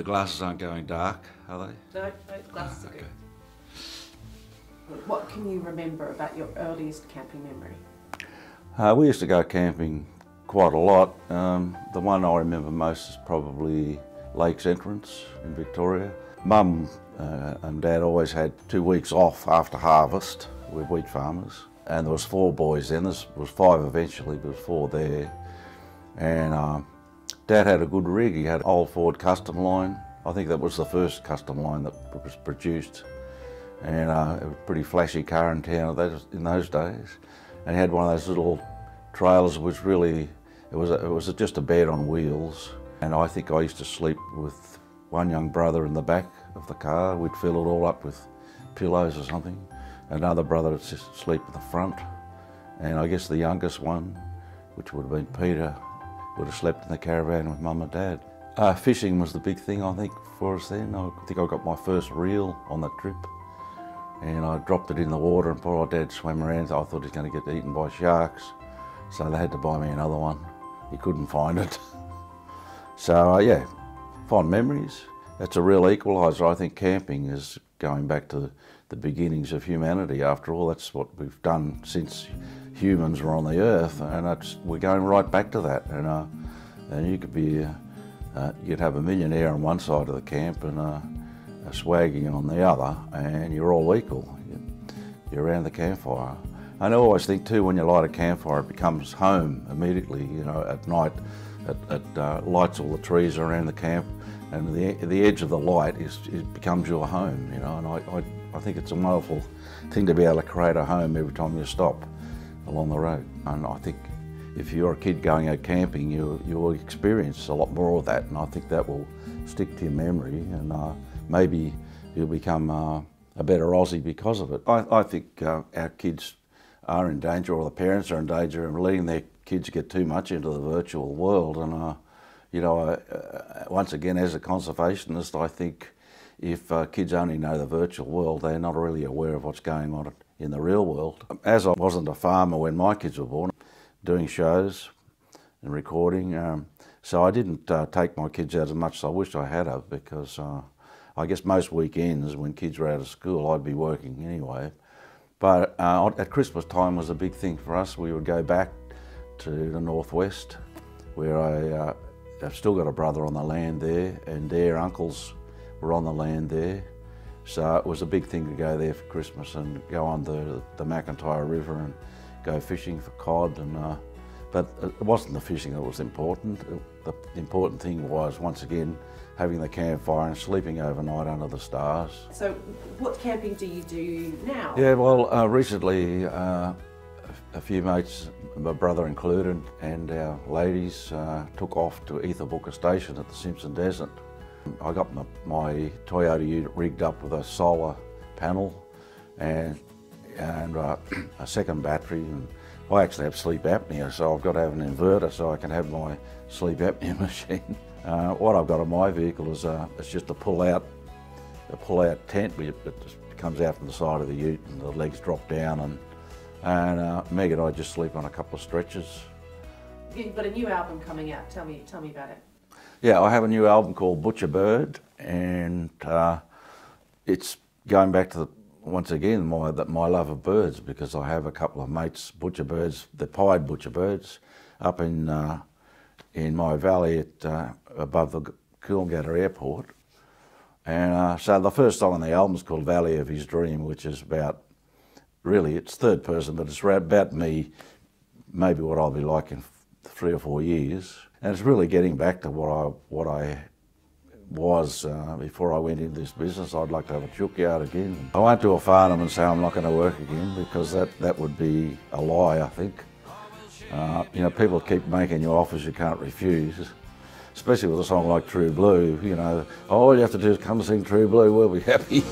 the glasses aren't going dark, are they? No, glasses are okay. good. What can you remember about your earliest camping memory? We used to go camping quite a lot. The one I remember most is probably Lakes Entrance in Victoria. Mum and Dad always had 2 weeks off after harvest. We're wheat farmers. And there was 4 boys then. There was 5 eventually, but there was 4 there. And Dad had a good rig. He had an old Ford custom line. I think that was the first custom line that was produced. And it was a pretty flashy car in town in those days. And he had one of those little trailers which really, it was just a bed on wheels. And I think I used to sleep with one young brother in the back of the car. We'd fill it all up with pillows or something. Another brother would just sleep at the front. And I guess the youngest one, which would have been Peter, would have slept in the caravan with Mum and Dad. Fishing was the big thing, I think, for us then. I think I got my first reel on that trip. And I dropped it in the water and poor old Dad swam around. I thought he was going to get eaten by sharks. So they had to buy me another one. He couldn't find it. So yeah, fond memories. That's a real equaliser. I think camping is going back to the beginnings of humanity. After all, that's what we've done since humans were on the earth, and we're going right back to that. And you could be, you'd have a millionaire on one side of the camp and a swaggy on the other, and you're all equal. You're around the campfire. And I always think too, when you light a campfire, it becomes home immediately. You know, at night, it lights all the trees around the camp, and the edge of the light it becomes your home. You know, and I think it's a wonderful thing to be able to create a home every time you stop along the road. And I think if you're a kid going out camping, you'll experience a lot more of that, and I think that will stick to your memory, and maybe you'll become a better Aussie because of it. I think our kids are in danger, or the parents are in danger of letting their kids get too much into the virtual world. And you know, once again, as a conservationist, I think if kids only know the virtual world, they're not really aware of what's going on in the real world. As I wasn't a farmer when my kids were born, doing shows and recording, so I didn't take my kids out as much as I wished I had of, because I guess most weekends when kids were out of school, I'd be working anyway. But at Christmas time was a big thing for us. We would go back to the northwest, where I've still got a brother on the land there, and their uncles were on the land there. So it was a big thing to go there for Christmas and go on the McIntyre River and go fishing for cod. But it wasn't the fishing that was important. The important thing was, once again, having the campfire and sleeping overnight under the stars. So what camping do you do now? Yeah, well, recently a few mates, my brother included, and our ladies took off to Ether Station at the Simpson Desert. I got my Toyota Ute rigged up with a solar panel and a second battery, and I actually have sleep apnea, so I've got to have an inverter so I can have my sleep apnea machine. What I've got on my vehicle is it's just a pull-out tent. It just comes out from the side of the ute, and the legs drop down, and Meg and I just sleep on a couple of stretchers. You've got a new album coming out. Tell me about it. Yeah, I have a new album called Butcher Bird, and it's going back to once again my love of birds, because I have a couple of mates, butcher birds, the pied butcher birds, up in my valley above the Coolangatta Airport. And so the first song on the album is called Valley of His Dream, which is about, really it's third person, but it's about me, maybe what I'll be like in 3 or 4 years. And it's really getting back to what I was before I went into this business. I'd like to have a chook yard again. I won't do a farnham and say I'm not going to work again, because that would be a lie, I think. You know, people keep making you offers you can't refuse, especially with a song like True Blue. You know, all you have to do is come sing True Blue, we'll be happy.